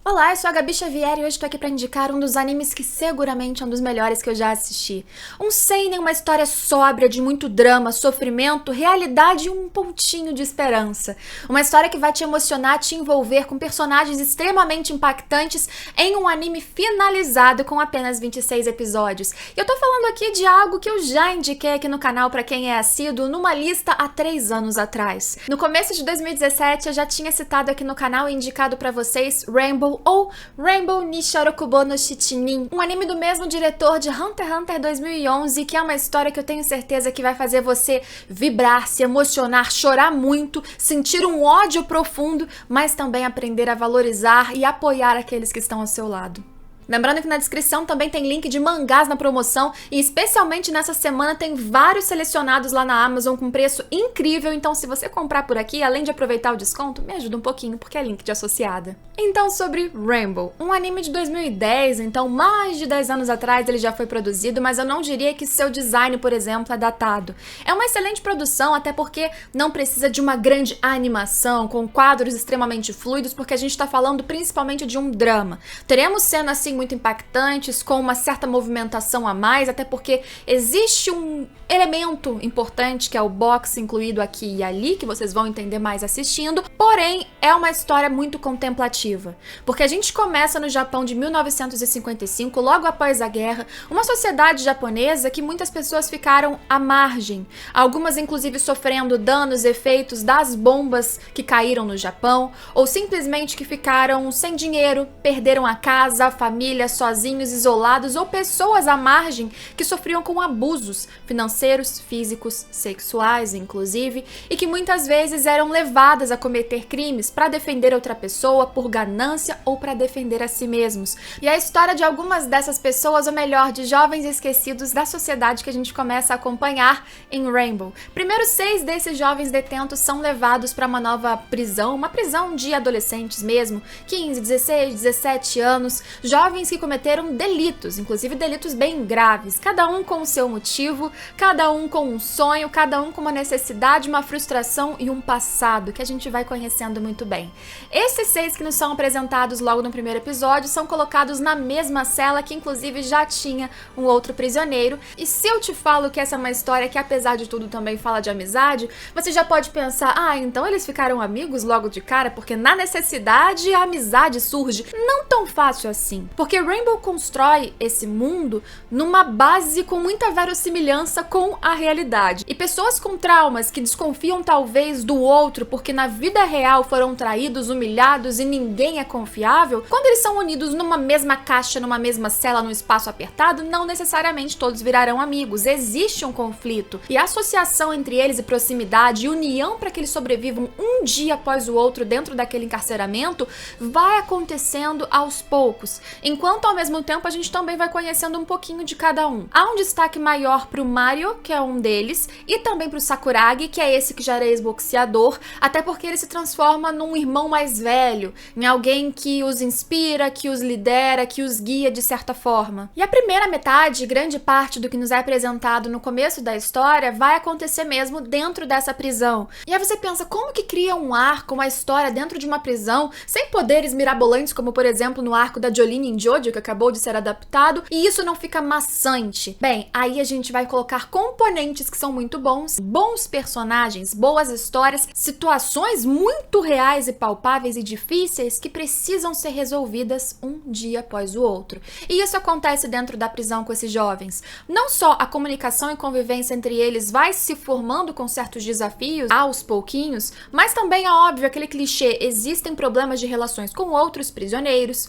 Olá, eu sou a Gabi Xavier e hoje tô aqui pra indicar um dos animes que seguramente é um dos melhores que eu já assisti. Um seinen, uma história sóbria de muito drama, sofrimento, realidade e um pontinho de esperança. Uma história que vai te emocionar, te envolver com personagens extremamente impactantes em um anime finalizado com apenas 26 episódios. E eu tô falando aqui de algo que eu já indiquei aqui no canal pra quem é assíduo numa lista há 3 anos atrás. No começo de 2017 eu já tinha citado aqui no canal e indicado pra vocês Rainbow ou Rainbow ni Shorokubo no Shichinin, um anime do mesmo diretor de Hunter x Hunter 2011, que é uma história que eu tenho certeza que vai fazer você vibrar, se emocionar, chorar muito, sentir um ódio profundo, mas também aprender a valorizar e apoiar aqueles que estão ao seu lado. Lembrando que na descrição também tem link de mangás na promoção e especialmente nessa semana tem vários selecionados lá na Amazon com preço incrível, então se você comprar por aqui, além de aproveitar o desconto, me ajuda um pouquinho porque é link de associada. Então sobre Rainbow, um anime de 2010, então mais de 10 anos atrás ele já foi produzido, mas eu não diria que seu design, por exemplo, é datado. É uma excelente produção, até porque não precisa de uma grande animação com quadros extremamente fluidos, porque a gente tá falando principalmente de um drama. Teremos cenas assim muito impactantes, com uma certa movimentação a mais, até porque existe um elemento importante que é o boxe incluído aqui e ali, que vocês vão entender mais assistindo, porém é uma história muito contemplativa, porque a gente começa no Japão de 1955, logo após a guerra, uma sociedade japonesa que muitas pessoas ficaram à margem, algumas inclusive sofrendo danos, efeitos das bombas que caíram no Japão, ou simplesmente que ficaram sem dinheiro, perderam a casa, a família, sozinhos, isolados ou pessoas à margem que sofriam com abusos financeiros, físicos, sexuais, inclusive, e que muitas vezes eram levadas a cometer crimes para defender outra pessoa por ganância ou para defender a si mesmos. E a história de algumas dessas pessoas, ou melhor, de jovens esquecidos da sociedade que a gente começa a acompanhar em Rainbow. Primeiro 6 desses jovens detentos são levados para uma nova prisão, uma prisão de adolescentes mesmo, 15, 16, 17 anos, jovens que cometeram delitos, inclusive delitos bem graves, cada um com o seu motivo, cada um com um sonho, cada um com uma necessidade, uma frustração e um passado que a gente vai conhecendo muito bem. Esses 6 que nos são apresentados logo no primeiro episódio são colocados na mesma cela que inclusive já tinha um outro prisioneiro, e se eu te falo que essa é uma história que apesar de tudo também fala de amizade, você já pode pensar, então eles ficaram amigos logo de cara porque na necessidade a amizade surge. Não tão fácil assim, porque Rainbow constrói esse mundo numa base com muita verossimilhança com a realidade. E pessoas com traumas que desconfiam talvez do outro porque na vida real foram traídos, humilhados e ninguém é confiável, quando eles são unidos numa mesma caixa, numa mesma cela, num espaço apertado, não necessariamente todos virarão amigos. Existe um conflito. E a associação entre eles e proximidade e união para que eles sobrevivam um dia após o outro dentro daquele encarceramento vai acontecendo aos poucos. Enquanto ao mesmo tempo a gente também vai conhecendo um pouquinho de cada um. Há um destaque maior pro Mario, que é um deles, e também pro Sakuragi, que é esse que já era ex-boxeador, até porque ele se transforma num irmão mais velho, em alguém que os inspira, que os lidera, que os guia de certa forma. E a primeira metade, grande parte do que nos é apresentado no começo da história, vai acontecer mesmo dentro dessa prisão. E aí você pensa, como que cria um arco, uma história dentro de uma prisão, sem poderes mirabolantes, como por exemplo no arco da Jolene em Jojo, que acabou de ser adaptado, e isso não fica maçante? Bem, aí a gente vai colocar componentes que são muito bons, bons personagens, boas histórias, situações muito reais e palpáveis e difíceis que precisam ser resolvidas um dia após o outro. E isso acontece dentro da prisão com esses jovens. Não só a comunicação e convivência entre eles vai se formando com certos desafios aos pouquinhos, mas também é óbvio aquele clichê, existem problemas de relações com outros prisioneiros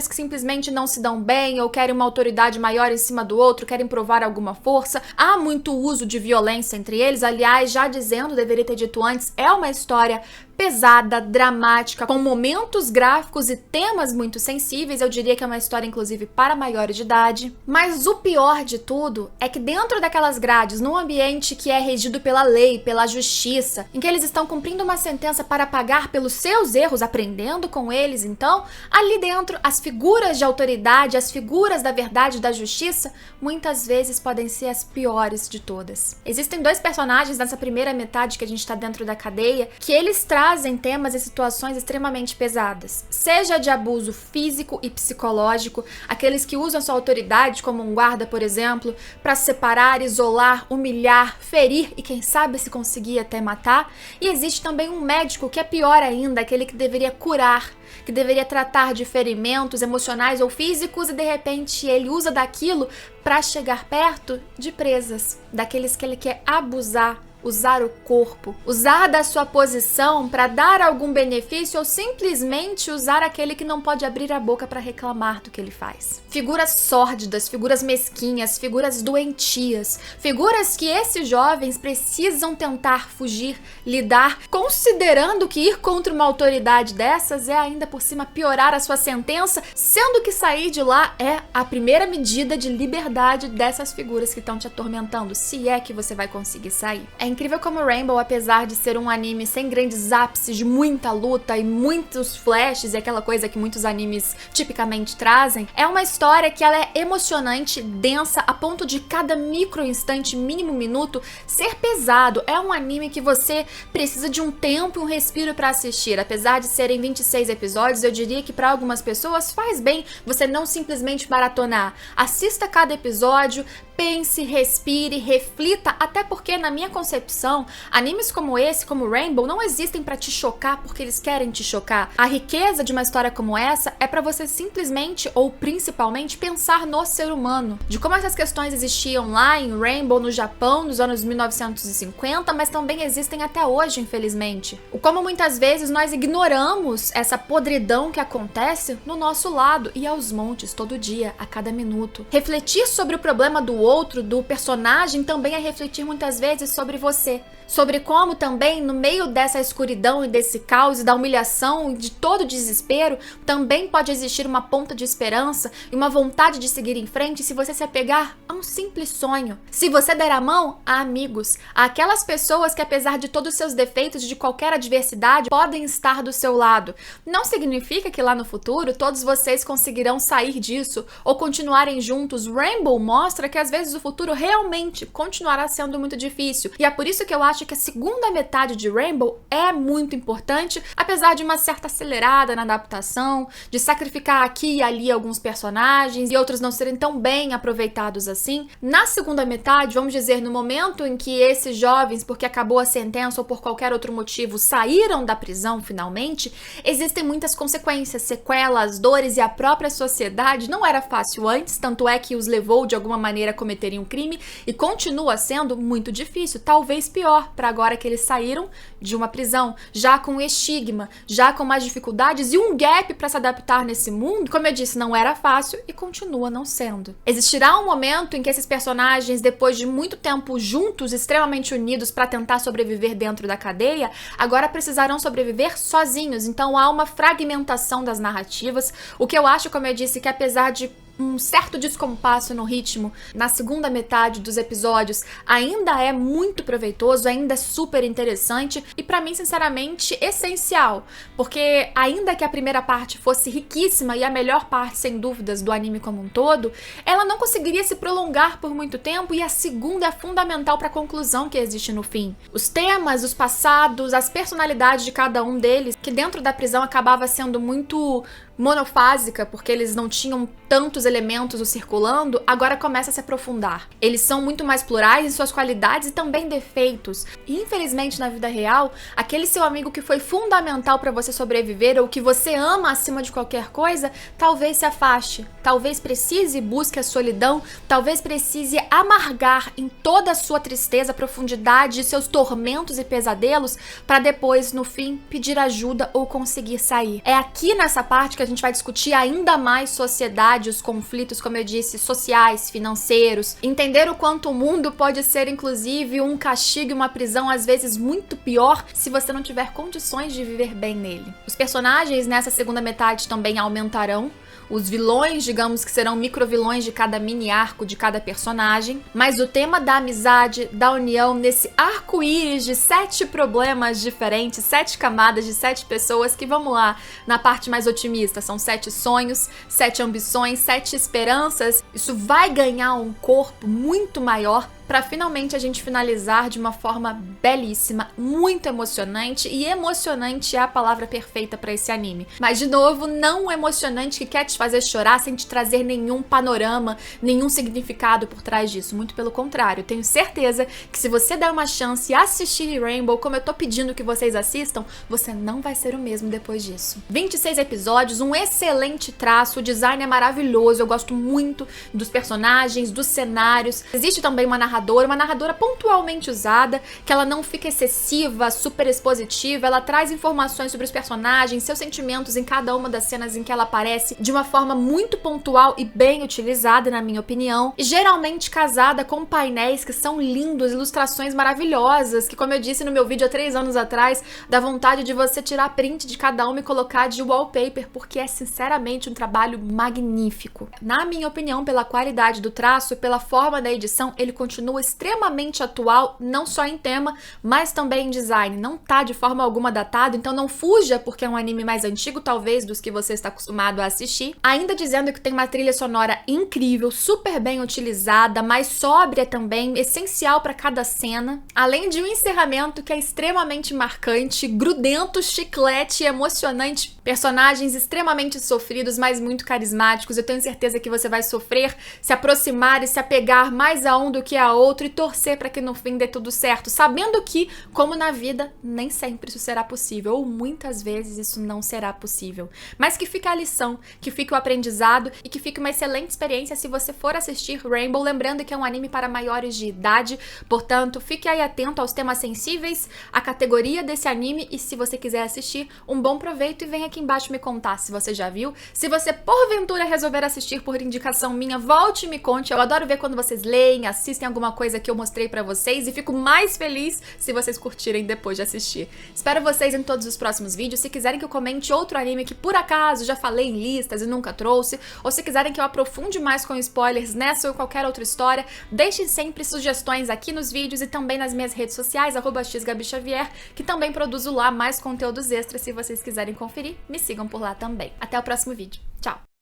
que simplesmente não se dão bem ou querem uma autoridade maior em cima do outro, querem provar alguma força. Há muito uso de violência entre eles, aliás, já dizendo, deveria ter dito antes, é uma história pesada, dramática, com momentos gráficos e temas muito sensíveis. Eu diria que é uma história inclusive para maiores de idade. Mas o pior de tudo é que dentro daquelas grades, num ambiente que é regido pela lei, pela justiça, em que eles estão cumprindo uma sentença para pagar pelos seus erros, aprendendo com eles, então, ali dentro as figuras de autoridade, as figuras da verdade e da justiça, muitas vezes podem ser as piores de todas. Existem 2 personagens nessa primeira metade que a gente tá dentro da cadeia, que eles trazem trazem temas e situações extremamente pesadas, seja de abuso físico e psicológico, aqueles que usam sua autoridade como um guarda, por exemplo, para separar, isolar, humilhar, ferir e quem sabe se conseguir até matar, e existe também um médico que é pior ainda, aquele que deveria curar, que deveria tratar de ferimentos emocionais ou físicos e de repente ele usa daquilo para chegar perto de presas, daqueles que ele quer abusar, usar o corpo, usar da sua posição para dar algum benefício ou simplesmente usar aquele que não pode abrir a boca para reclamar do que ele faz. Figuras sórdidas, figuras mesquinhas, figuras doentias, figuras que esses jovens precisam tentar fugir, lidar, considerando que ir contra uma autoridade dessas é ainda por cima piorar a sua sentença, sendo que sair de lá é a primeira medida de liberdade dessas figuras que estão te atormentando, se é que você vai conseguir sair. É incrível como Rainbow, apesar de ser um anime sem grandes ápices de muita luta e muitos flashes e aquela coisa que muitos animes tipicamente trazem, é uma história que ela é emocionante, densa, a ponto de cada micro instante, mínimo minuto, ser pesado. É um anime que você precisa de um tempo e um respiro para assistir. Apesar de serem 26 episódios, eu diria que para algumas pessoas faz bem você não simplesmente maratonar. Assista cada episódio, pense, respire, reflita, até porque na minha concepção, animes como esse, como Rainbow, não existem pra te chocar porque eles querem te chocar. A riqueza de uma história como essa é pra você simplesmente, ou principalmente, pensar no ser humano, de como essas questões existiam lá em Rainbow, no Japão, nos anos 1950, mas também existem até hoje, infelizmente. O como muitas vezes nós ignoramos essa podridão que acontece no nosso lado e aos montes, todo dia, a cada minuto. Refletir sobre o problema do outro, do personagem, também é refletir muitas vezes sobre você. Sobre como também, no meio dessa escuridão e desse caos e da humilhação e de todo o desespero, também pode existir uma ponta de esperança e uma vontade de seguir em frente se você se apegar a um simples sonho. Se você der a mão a amigos, a aquelas pessoas que apesar de todos os seus defeitos e de qualquer adversidade, podem estar do seu lado. Não significa que lá no futuro todos vocês conseguirão sair disso ou continuarem juntos. Rainbow mostra que às vezes o futuro realmente continuará sendo muito difícil. E é por isso que eu acho que a segunda metade de Rainbow é muito importante, apesar de uma certa acelerada na adaptação, de sacrificar aqui e ali alguns personagens e outros não serem tão bem aproveitados assim. Na segunda metade, vamos dizer, no momento em que esses jovens, porque acabou a sentença ou por qualquer outro motivo, saíram da prisão finalmente, existem muitas consequências, sequelas, dores e a própria sociedade não era fácil antes, tanto é que os levou de alguma maneira a cometerem um crime e continua sendo muito difícil, talvez pior, para agora que eles saíram de uma prisão, já com estigma, já com mais dificuldades e um gap para se adaptar nesse mundo, como eu disse, não era fácil e continua não sendo. Existirá um momento em que esses personagens, depois de muito tempo juntos, extremamente unidos para tentar sobreviver dentro da cadeia, agora precisarão sobreviver sozinhos, então há uma fragmentação das narrativas, o que eu acho, como eu disse, que apesar de um certo descompasso no ritmo na segunda metade dos episódios ainda é muito proveitoso, ainda é super interessante e pra mim, sinceramente, essencial, porque ainda que a primeira parte fosse riquíssima e a melhor parte, sem dúvidas, do anime como um todo, ela não conseguiria se prolongar por muito tempo e a segunda é fundamental pra conclusão que existe no fim. Os temas, os passados, as personalidades de cada um deles, que dentro da prisão acabava sendo muito monofásica, porque eles não tinham tantos elementos o circulando, agora começa a se aprofundar. Eles são muito mais plurais em suas qualidades e também defeitos. E, infelizmente, na vida real, aquele seu amigo que foi fundamental para você sobreviver ou que você ama acima de qualquer coisa, talvez se afaste, talvez precise e busque a solidão, talvez precise amargar em toda a sua tristeza, profundidade de seus tormentos e pesadelos, para depois, no fim, pedir ajuda ou conseguir sair. É aqui nessa parte que a gente vai discutir ainda mais sociedade, os conflitos, como eu disse, sociais, financeiros, entender o quanto o mundo pode ser, inclusive, um castigo e uma prisão, às vezes muito pior, se você não tiver condições de viver bem nele. Os personagens nessa segunda metade também aumentarão. Os vilões, digamos que serão microvilões de cada mini arco de cada personagem, mas o tema da amizade, da união, nesse arco-íris de 7 problemas diferentes, 7 camadas de 7 pessoas que, vamos lá, na parte mais otimista, são 7 sonhos, 7 ambições, 7 esperanças, isso vai ganhar um corpo muito maior pra finalmente a gente finalizar de uma forma belíssima, muito emocionante, e emocionante é a palavra perfeita pra esse anime. Mas, de novo, não emocionante que quer te fazer chorar sem te trazer nenhum panorama, nenhum significado por trás disso. Muito pelo contrário, tenho certeza que se você der uma chance e assistir Rainbow, como eu tô pedindo que vocês assistam, você não vai ser o mesmo depois disso. 26 episódios, um excelente traço, o design é maravilhoso, eu gosto muito dos personagens, dos cenários. Existe também uma narradora pontualmente usada, que ela não fica excessiva, super expositiva, ela traz informações sobre os personagens, seus sentimentos em cada uma das cenas em que ela aparece, de uma forma muito pontual e bem utilizada, na minha opinião, e geralmente casada com painéis que são lindos, ilustrações maravilhosas, que, como eu disse no meu vídeo há 3 anos atrás, dá vontade de você tirar print de cada uma e colocar de wallpaper, porque é sinceramente um trabalho magnífico. Na minha opinião, pela qualidade do traço e pela forma da edição, ele continua extremamente atual, não só em tema, mas também em design. Não tá de forma alguma datado, então não fuja porque é um anime mais antigo, talvez, dos que você está acostumado a assistir. Ainda dizendo que tem uma trilha sonora incrível, super bem utilizada, mais sóbria também, essencial para cada cena. Além de um encerramento que é extremamente marcante, grudento, chiclete e emocionante. Personagens extremamente sofridos, mas muito carismáticos. Eu tenho certeza que você vai sofrer, se aproximar e se apegar mais a um do que a outro e torcer para que no fim dê tudo certo, sabendo que, como na vida, nem sempre isso será possível, ou muitas vezes isso não será possível. Mas que fique a lição, que fique o aprendizado e que fique uma excelente experiência se você for assistir Rainbow, lembrando que é um anime para maiores de idade, portanto, fique aí atento aos temas sensíveis, à categoria desse anime, e se você quiser assistir, um bom proveito e vem aqui embaixo me contar se você já viu. Se você porventura resolver assistir por indicação minha, volte e me conte. Eu adoro ver quando vocês leem, assistem alguma coisa que eu mostrei pra vocês, e fico mais feliz se vocês curtirem depois de assistir. Espero vocês em todos os próximos vídeos. Se quiserem que eu comente outro anime que por acaso já falei em listas e nunca trouxe, ou se quiserem que eu aprofunde mais com spoilers nessa ou qualquer outra história, deixem sempre sugestões aqui nos vídeos e também nas minhas redes sociais, @xGabiXavier, que também produzo lá mais conteúdos extras. Se vocês quiserem conferir, me sigam por lá também. Até o próximo vídeo. Tchau!